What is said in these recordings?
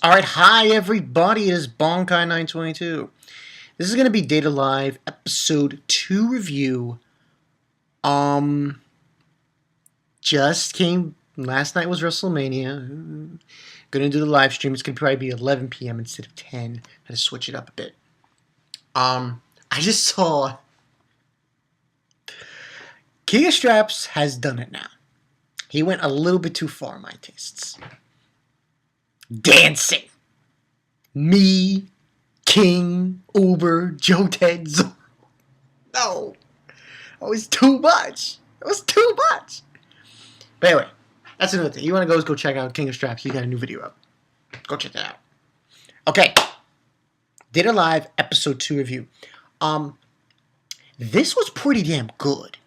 Alright, hi everybody, it is Bonkai922. This is going to be Data Live Episode 2 review. Just came, last night was WrestleMania. Gonna do the live stream, it's going to probably be 11 p.m. instead of 10. Had to switch it up a bit. I just saw King of Straps has done it now. He went a little bit too far, my tastes. Dancing. Me, King, Uber, Joe Ted, Zorro. No. That was too much. It was too much. But anyway, that's another thing. You want to go check out King of Straps. He got a new video up. Go check that out. Okay. Did a live episode 2 review. This was pretty damn good.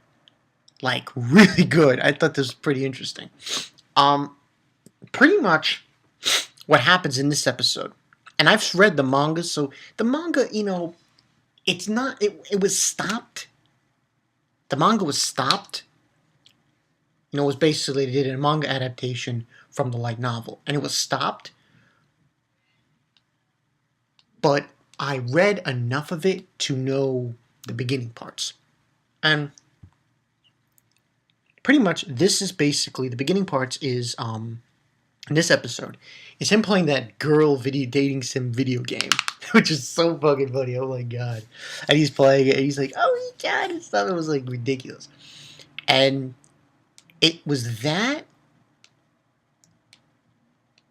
Like, really good. I thought this was pretty interesting. Pretty much what happens in this episode. And I've read the manga, so the manga, it's not, it was stopped. The manga was stopped. It was basically, they did a manga adaptation from the light novel. And it was stopped. But I read enough of it to know the beginning parts. And pretty much, this is basically, the beginning parts is, in this episode, is him playing that girl dating sim video game, which is so fucking funny. Oh my god! And he's playing it, and he's like, "Oh my god!" and stuff. It was like ridiculous, and it was that,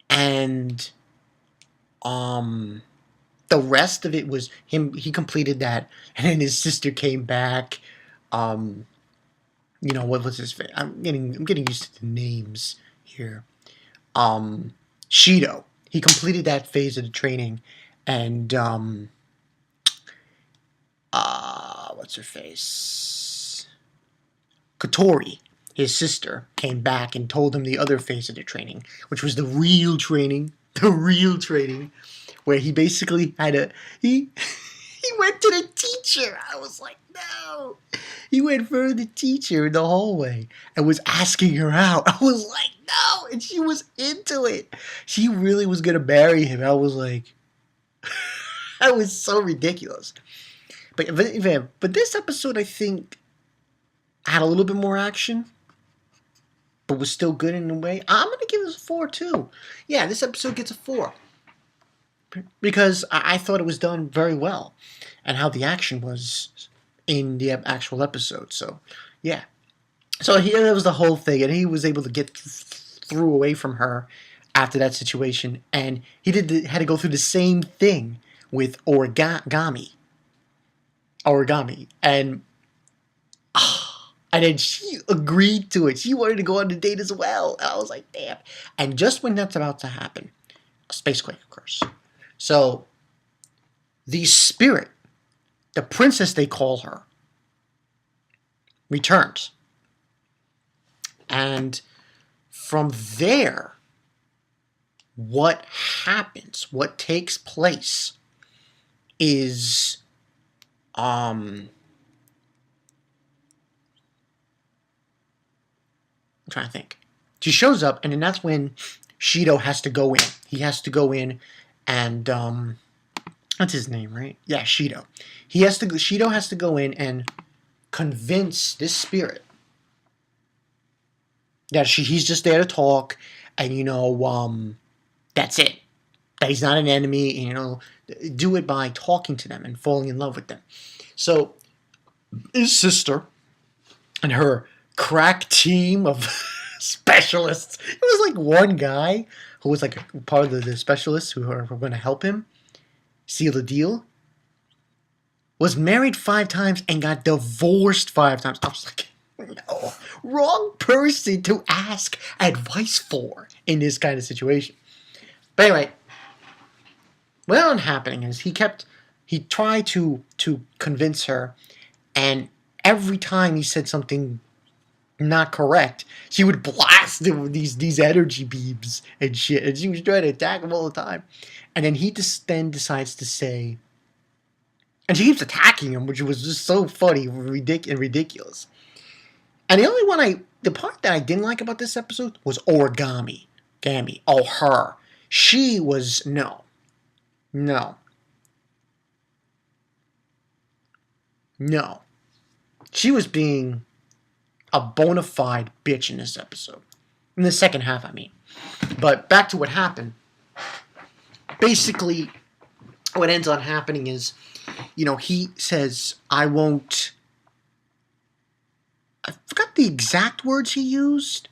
and the rest of it was him. He completed that, and then his sister came back. What was his face? I'm getting used to the names here. Shido. He completed that phase of the training, and what's her face? Kotori, his sister, came back and told him the other phase of the training, which was the real training, where he basically had he went to the teacher. I was like, no. He went for the teacher in the hallway and was asking her out. I was like, no. And she was into it. She really was going to marry him. I was like, that was so ridiculous. But this episode, I think, had a little bit more action, but was still good in a way. I'm going to give this a 4, too. Yeah, this episode gets a 4. Because I thought it was done very well. And how the action was in the actual episode. So, yeah. So here that was the whole thing. And he was able to get through away from her after that situation. And he had to go through the same thing with origami. And then she agreed to it. She wanted to go on the date as well. And I was like, damn. And just when that's about to happen, a spacequake occurs. So, the spirit, the princess they call her, returns. And from there, what happens, what takes place is, I'm trying to think. She shows up, and then that's when Shido has to go in. He has to go in and, that's his name, right? Yeah, Shido. Shido has to go in and convince this spirit that he's just there to talk, and, that's it. That he's not an enemy, and, do it by talking to them and falling in love with them. So, his sister and her crack team of specialists, it was like one guy who was like a part of the specialists who were going to help him seal the deal, was married 5 times and got divorced 5 times. I was like, no, wrong person to ask advice for in this kind of situation. But anyway, what ended up happening is he tried to convince her, and every time he said something not correct, she would blast him with these energy beams and shit, and she was trying to attack him all the time. And then he then decides to say, and she keeps attacking him, which was just so funny and ridiculous. And the part that I didn't like about this episode was origami. Gammy. Oh, her. She was no. No. No. She was being a bona fide bitch in this episode. In the second half, I mean. But back to what happened. Basically, what ends on happening is, he says, I won't... I forgot the exact words he used.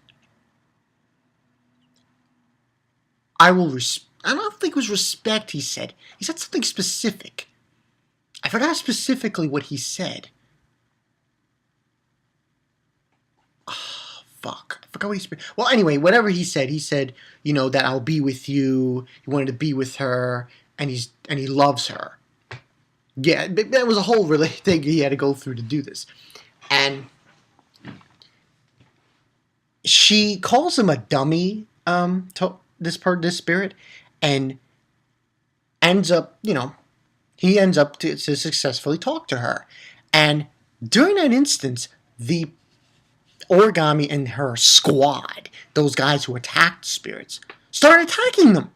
I don't think it was respect, he said. He said something specific. I forgot specifically what he said. Oh, fuck. I forgot what he said. Well, anyway, whatever he said, that I'll be with you. He wanted to be with her, and he loves her. Yeah, that was a whole thing he had to go through to do this. And she calls him a dummy, this spirit, and ends up, he ends up to successfully talk to her. And during that instance, the origami and her squad, those guys who attacked spirits, started attacking them.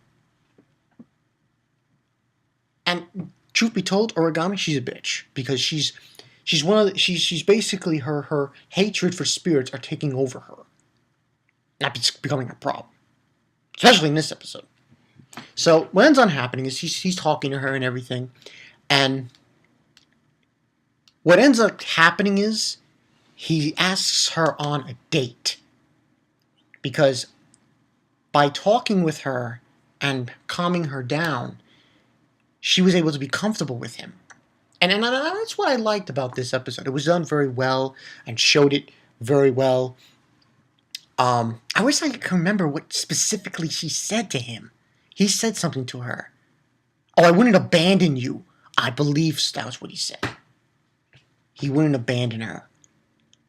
And truth be told, origami, she's a bitch, because she's basically her hatred for spirits are taking over her. That's becoming a problem, especially in this episode. So what ends on happening is he's talking to her and everything, and what ends up happening is he asks her on a date, because by talking with her and calming her down, she was able to be comfortable with him. And that's what I liked about this episode. It was done very well and showed it very well. I wish I could remember what specifically she said to him. He said something to her. Oh, I wouldn't abandon you. I believe that was what he said. He wouldn't abandon her.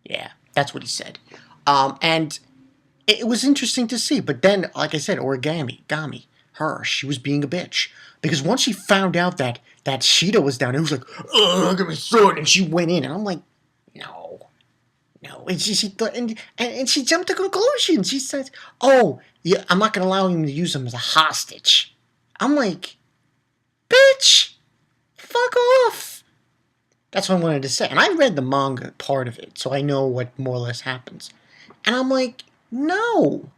Yeah, that's what he said. And it was interesting to see. But then, like I said, origami, she was being a bitch. Because once she found out that Shido was down, it was like, oh, give me a sword. And she went in. And I'm like, no. And she jumped to conclusions. She says, oh, yeah, I'm not going to allow him to use him as a hostage. I'm like, bitch, fuck off. That's what I wanted to say. And I read the manga part of it, so I know what more or less happens. And I'm like, no.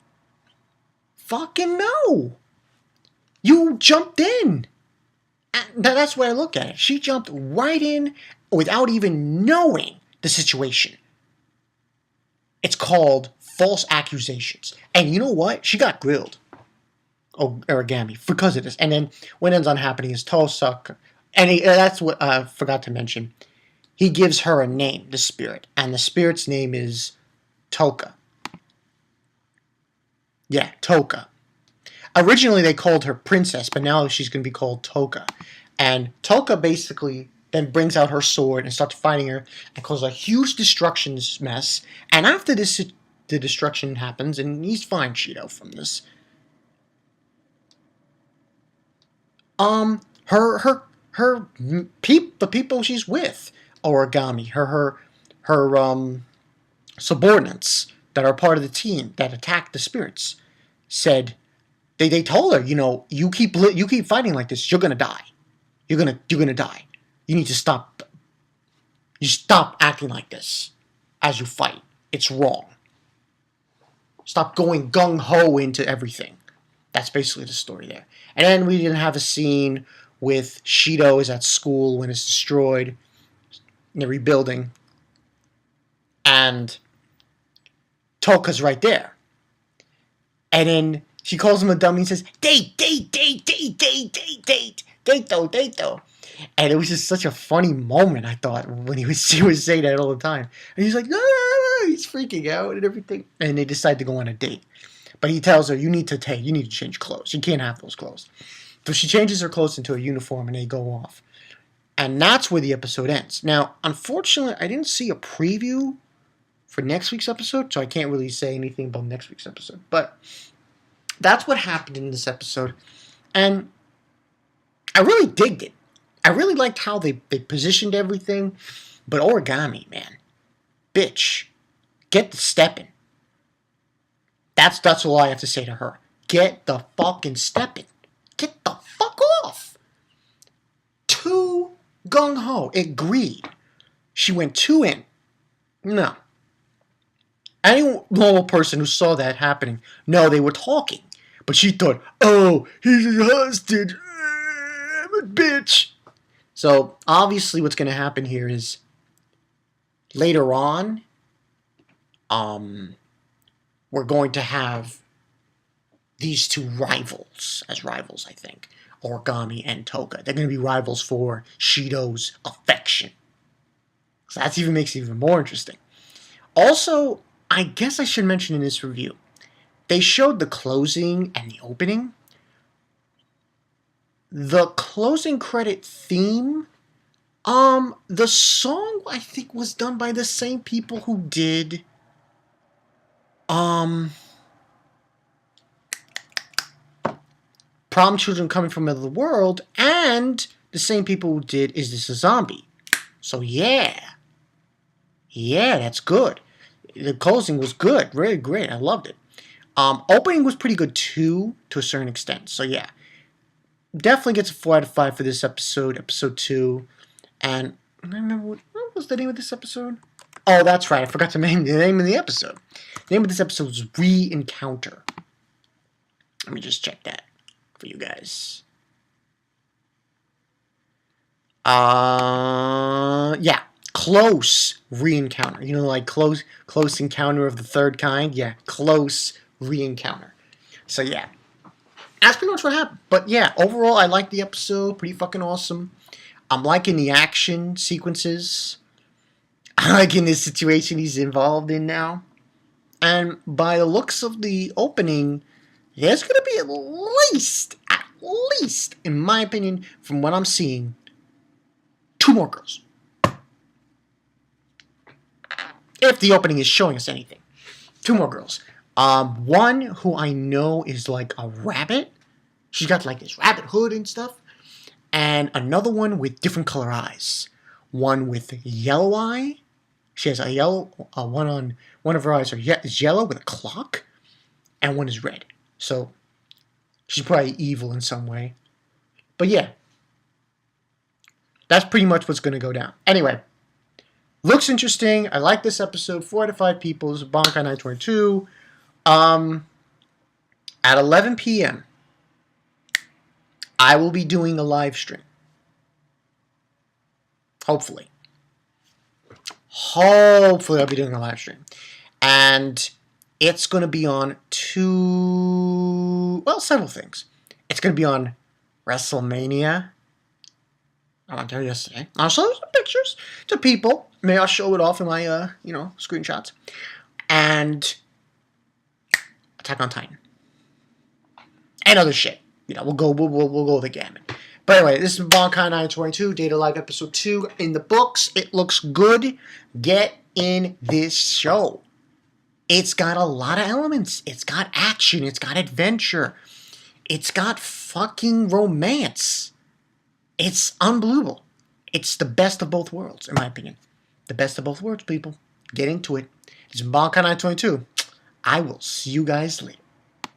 Fucking no. You jumped in. And that's where I look at it. She jumped right in without even knowing the situation. It's called false accusations. And you know what? She got grilled. Oh, origami, because of this. And then what ends on happening is tohka. And that's what I forgot to mention. He gives her a name, the spirit. And the spirit's name is Tohka. Yeah, Tohka. Originally they called her Princess, but now she's going to be called Tohka. And Tohka basically then brings out her sword and starts fighting her and causes a huge destruction mess. And after this, the destruction happens, and he's fine, Shido, from this. The people she's with, origami, her subordinates that are part of the team that attacked the spirits, said they told her, you keep fighting like this, you're gonna die. You're gonna die. You need to stop. You stop acting like this as you fight. It's wrong. Stop going gung-ho into everything. That's basically the story there. And then we didn't have a scene with Shido is at school when it's destroyed. And they're rebuilding. And Toka's right there. And then she calls him a dummy and says, date. And it was just such a funny moment, I thought, when she was saying that all the time. And he's like, no, he's freaking out and everything. And they decide to go on a date. But he tells her, you need to change clothes. You can't have those clothes. So she changes her clothes into a uniform and they go off. And that's where the episode ends. Now, unfortunately, I didn't see a preview for next week's episode, so I can't really say anything about next week's episode. But that's what happened in this episode. And I really digged it. I really liked how they positioned everything. But origami, man. Bitch. Get the stepping. That's all I have to say to her. get the fucking stepping. Get the fuck off. Too gung-ho. Agreed. She went too in. No. Any normal person who saw that happening, no, they were talking. But she thought, oh, he's a hostage. I'm a bitch. So, obviously what's going to happen here is later on, we're going to have these two rivals, as rivals, I think. Origami and Tohka. They're going to be rivals for Shido's affection. So that even makes it even more interesting. Also, I guess I should mention in this review, they showed the closing and the opening. The closing credit theme, the song I think was done by the same people who did, Problem Children Coming from Another World, and the same people who did Is This a Zombie? So yeah, that's good. The closing was good, really great. I loved it. Opening was pretty good too, to a certain extent. So yeah, definitely gets a 4 out of 5 for this episode, episode 2. And I remember what was the name of this episode? Oh, that's right. I forgot to name the name of the episode. The name of this episode was Re-Encounter. Let me just check that for you guys. Yeah, Close Re-Encounter. You know, like close encounter of the third kind. Yeah, Close Re-Encounter. So yeah, that's pretty much what happened. But yeah, overall, I like the episode. Pretty fucking awesome. I'm liking the action sequences. I'm liking this situation he's involved in now. And by the looks of the opening, there's going to be at least, in my opinion, from what I'm seeing, 2 more girls. If the opening is showing us anything. 2 more girls. One who I know is like a rabbit. She's got like this rabbit hood and stuff. And another one with different color eyes. One with yellow eye. She has a yellow, one of her eyes is yellow with a clock. And one is red. So, she's probably evil in some way. But yeah. That's pretty much what's going to go down. Anyway. Looks interesting. I like this episode. 4 out of 5 people. This is Bankai 922. At 11 p.m., I will be doing a live stream. Hopefully. I'll be doing a live stream. And it's going to be on several things. It's going to be on WrestleMania. I went there yesterday. I'll show some pictures to people. Maybe I'll show it off in my, screenshots. And Attack on Titan. And other shit. We'll go the gamut. But anyway, this is Bankai 922, Data Live Episode 2 in the books. It looks good. Get in this show. It's got a lot of elements. It's got action. It's got adventure. It's got fucking romance. It's unbelievable. It's the best of both worlds, in my opinion. The best of both worlds, people. Get into it. It's Bankai 922. I will see you guys later.